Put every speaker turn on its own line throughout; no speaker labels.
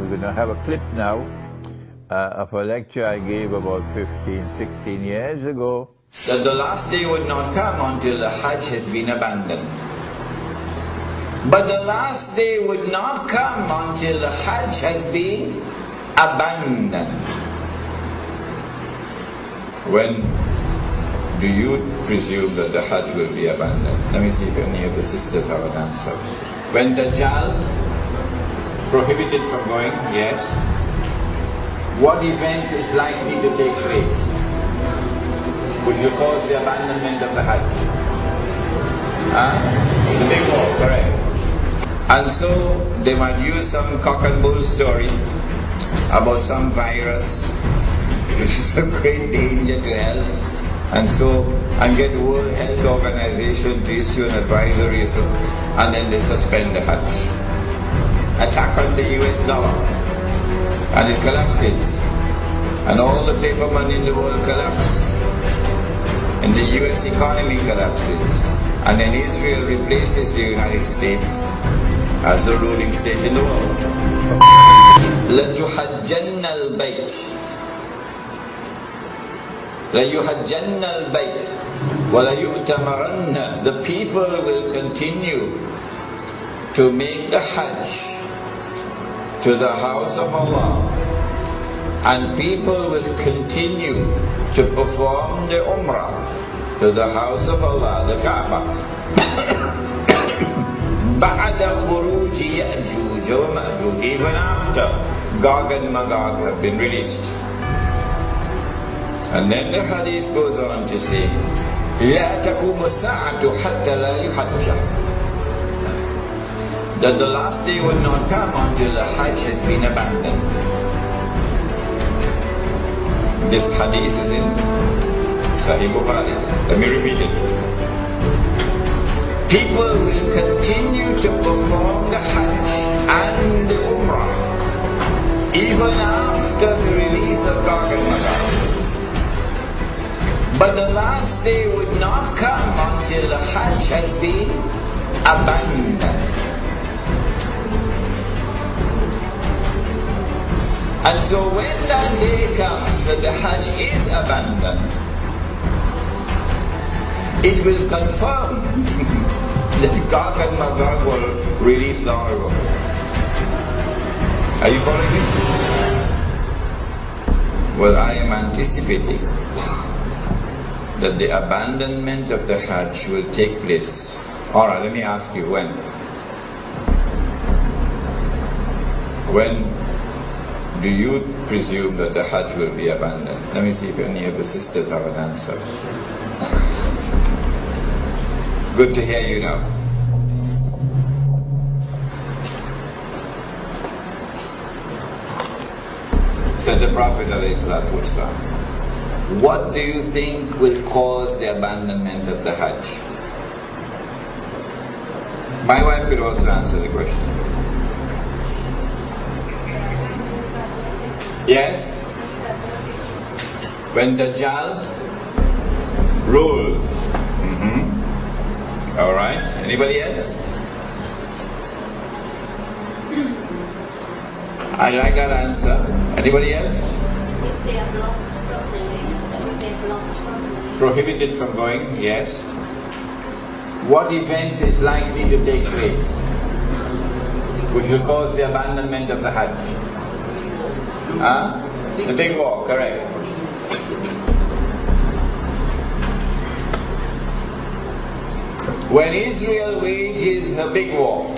We're going to have a clip now of a lecture I gave about 15, 16 years ago.
That the last day would not come until the Hajj has been abandoned. But the last day would not come until the Hajj has been abandoned. When do you presume that the Hajj will be abandoned? Let me see if any of the sisters have an answer. When Dajjal prohibited from going, yes. What event is likely to take place which will cause the abandonment of the Hajj? The big war, correct. And so they might use some cock and bull story about some virus which is a great danger to health, and get World Health Organization to issue an advisory, and then they suspend the Hajj. Attack on the US dollar, and it collapses, and all the paper money in the world collapse, and the US economy collapses, and then Israel replaces the United States as the ruling state in the world. لَتُحَجَّنَّ الْبَيْتِ لَيُحَجَّنَّ الْبَيْتِ وَلَيُؤْتَمَرَنَّ. The people will continue to make the Hajj to the house of Allah, and people will continue to perform the Umrah to the house of Allah, the Kaaba. بَعْدَ خُرُوجِ يَأْجُوجَ وَمَأْجُوجَ. Even after Gog and Magog have been released. And then the hadith goes on to say, لَا تَقُومُ السَّاعَةُ حَتَّى لَا يُحَجَّ. That the last day would not come until the Hajj has been abandoned. This hadith is in Sahih Bukhari. Let me repeat it. People will continue to perform the Hajj and the Umrah even after the release of Gog and Magog. But the last day would not come until the Hajj has been abandoned. And so when that day comes that the Hajj is abandoned, it will confirm that Gog and Magog were released long ago. Are you following me? Well, I am anticipating that the abandonment of the Hajj will take place. Alright, let me ask you, when? When do you presume that the Hajj will be abandoned? Let me see if any of the sisters have an answer. Good to hear you now. Said the Prophet ﷺ, what do you think will cause the abandonment of the Hajj? My wife could also answer the question. Yes? When Dajjal rules. Alright. Anybody else? I like that answer. Anybody else?
If they are blocked from the land,
prohibited from going, yes. What event is likely to take place which will cause the abandonment of the Hajj? The big war, correct. When Israel wages a big war,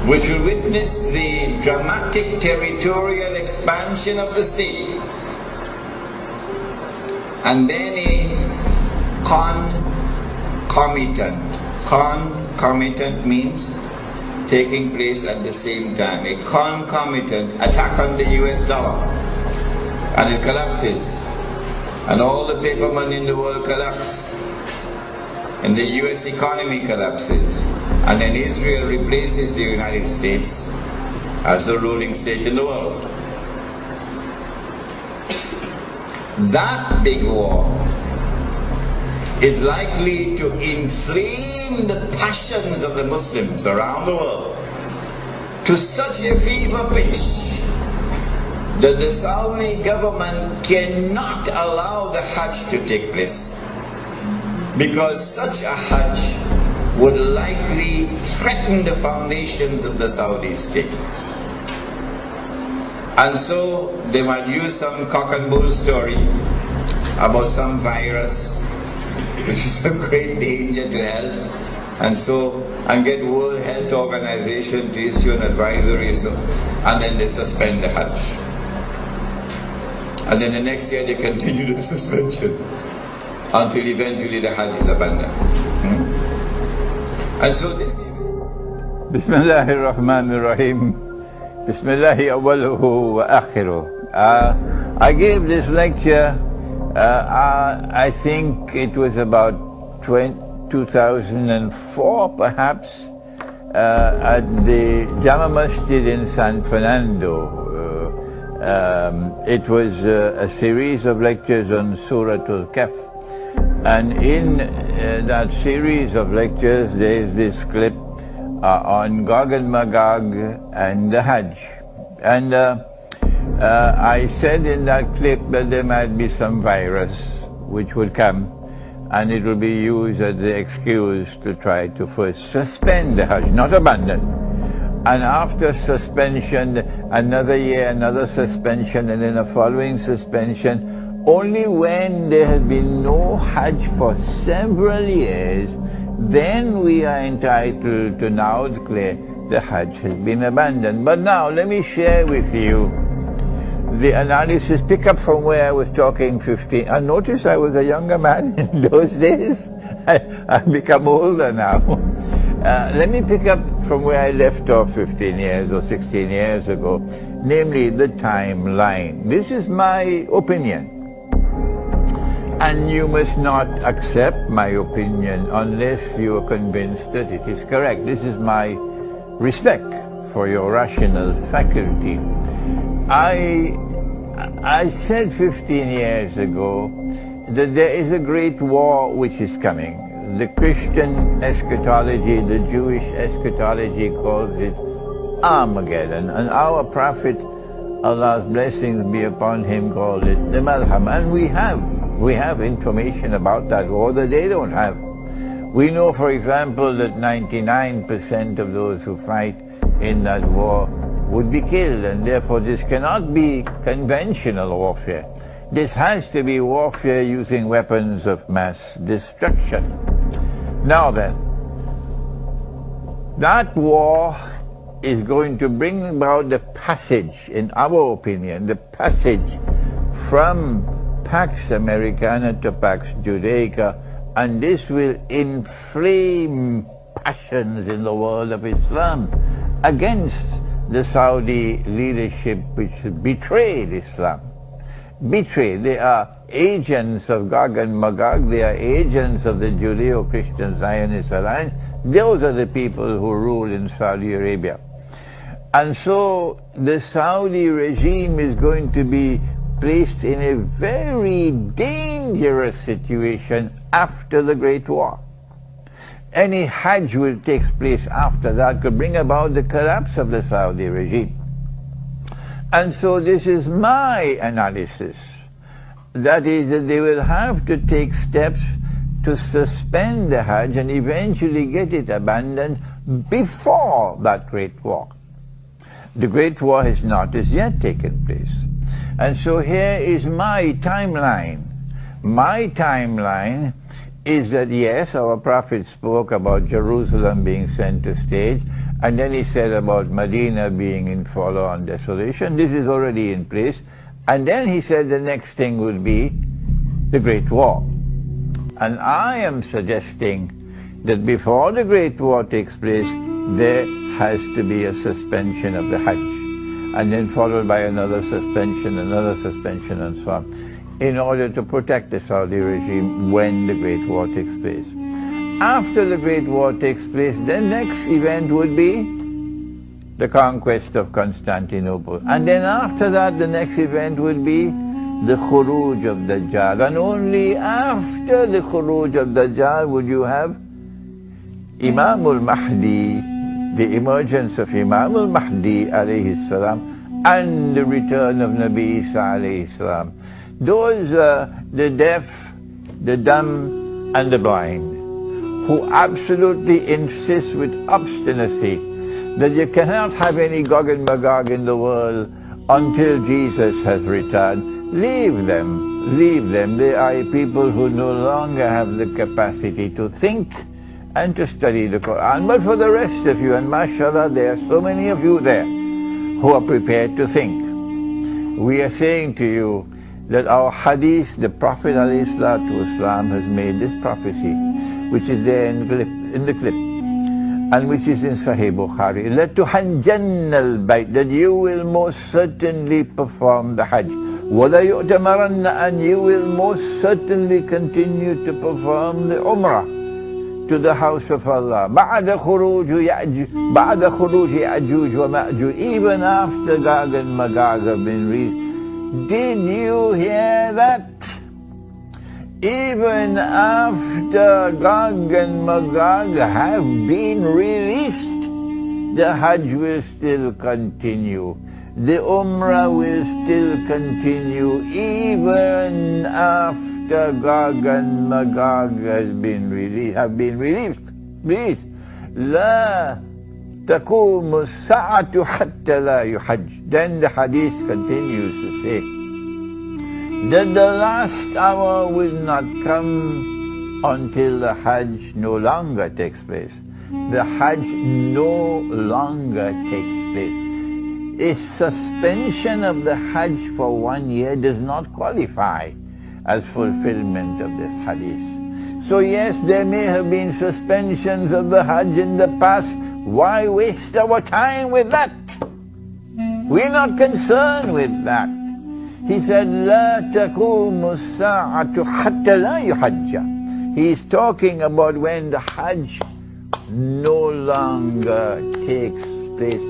which will witness the dramatic territorial expansion of the state, and then a concomitant means taking place at the same time, a concomitant attack on the US dollar, and it collapses, and all the paper money in the world collapse, and the US economy collapses, and then Israel replaces the United States as the ruling state in the world. That big war is likely to inflame the passions of the Muslims around the world to such a fever pitch that the Saudi government cannot allow the Hajj to take place, because such a Hajj would likely threaten the foundations of the Saudi state. And so they might use some cock and bull story about some virus which is a great danger to health, and get World Health Organization to issue an advisory, and then they suspend the Hajj. And then the next year they continue the suspension until eventually the Hajj is abandoned. And so this
Bismillahir Rahmanir Rahim. Bismillahi awwaluhu wa akhiruh. I gave this lecture, I think it was about 2004 perhaps, at the Jama Masjid in San Fernando. It was a series of lectures on Surah Al-Kahf. And in that series of lectures there is this clip on Gog and Magog and the Hajj. And I said in that clip that there might be some virus which would come, and it will be used as the excuse to try to first suspend the Hajj, not abandon. And after suspension, another year, another suspension, and then a following suspension. Only when there has been no Hajj for several years, then we are entitled to now declare the Hajj has been abandoned. But now let me share with you the analysis, pick up from where I was talking 15. And notice I was a younger man in those days. I've become older now. Let me pick up from where I left off 15 years or 16 years ago, namely the timeline. This is my opinion. And you must not accept my opinion unless you are convinced that it is correct. This is my respect for your rational faculty. I said 15 years ago that there is a great war which is coming. The Christian eschatology, the Jewish eschatology calls it Armageddon. And our Prophet, Allah's blessings be upon him, called it the Malham. And we have information about that war that they don't have. We know, for example, that 99% of those who fight in that war would be killed, and therefore this cannot be conventional warfare. This has to be warfare using weapons of mass destruction. Now then, that war is going to bring about the passage, in our opinion, the passage from Pax Americana to Pax Judaica, and this will inflame passions in the world of Islam against the Saudi leadership, which betrayed Islam. Betrayed. They are agents of Gog and Magog. They are agents of the Judeo-Christian Zionist Alliance. Those are the people who rule in Saudi Arabia. And so the Saudi regime is going to be placed in a very dangerous situation after the Great War. Any Hajj which takes place after that could bring about the collapse of the Saudi regime. And so this is my analysis. That is, that they will have to take steps to suspend the Hajj and eventually get it abandoned before that Great War. The Great War has not as yet taken place. And so here is my timeline. My timeline is that, yes, our Prophet spoke about Jerusalem being center stage, and then he said about Medina being in forlorn desolation. This is already in place. And then he said the next thing will be the Great War. And I am suggesting that before the Great War takes place, there has to be a suspension of the Hajj, and then followed by another suspension, and so on, in order to protect the Saudi regime when the Great War takes place. After the Great War takes place, the next event would be the conquest of Constantinople. And then after that, the next event would be the Khuruj of Dajjal. And only after the Khuruj of Dajjal would you have Imam al-Mahdi, the emergence of Imam al-Mahdi alayhi salam, and the return of Nabi Isa alayhi salam. Those the deaf, the dumb, and the blind, who absolutely insist with obstinacy that you cannot have any Gog and Magog in the world until Jesus has returned. Leave them, leave them. They are people who no longer have the capacity to think and to study the Quran. But for the rest of you, and mashallah, there are so many of you there who are prepared to think. We are saying to you that our hadith, the Prophet ﷺ has made this prophecy, which is there in the clip, and which is in Sahih Bukhari. لَتُحَجَّنَّ الْبَيْتِ, that you will most certainly perform the Hajj. وَلَا يُؤْتَمَرَنَّ, and you will most certainly continue to perform the Umrah to the house of Allah. بَعْدَ خُرُوجِ يَأْجُوجِ وَمَأْجُوجِ, even after Gog and Magog have been released. Did you hear that? Even after Gog and Magog have been released, the Hajj will still continue. The Umrah will still continue even after Gog and Magog have been released. لا تقوم الساعة حتى لا يحج. Then the hadith continues to say that the last hour will not come until the Hajj no longer takes place. The Hajj no longer takes place. A suspension of the Hajj for 1 year does not qualify as fulfillment of this hadith. So yes, there may have been suspensions of the Hajj in the past. Why waste our time with that? We're not concerned with that. He said, لا تقوم الساعة حتى لا يحج. He is talking about when the Hajj no longer takes place.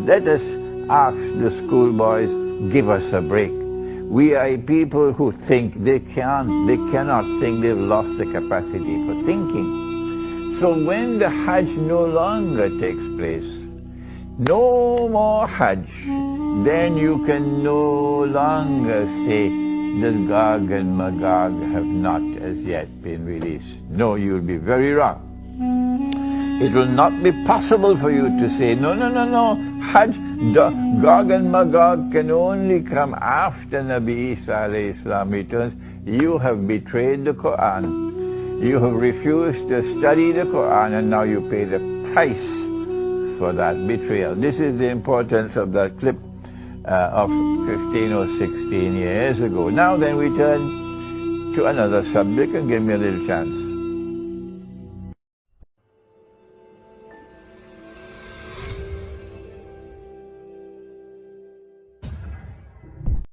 Let us ask the schoolboys, give us a break. We are people who think they cannot think, they've lost the capacity for thinking. So when the Hajj no longer takes place, no more Hajj, then you can no longer say that Gog and Magog have not as yet been released. No, you'll be very wrong. It will not be possible for you to say, no, Hajj, Gog and Magog can only come after Nabi Isa alayhi salam returns. You have betrayed the Quran. You have refused to study the Quran, and now you pay the price for that betrayal. This is the importance of that clip of 15 or 16 years ago. Now then we turn to another subject, and give me a little chance.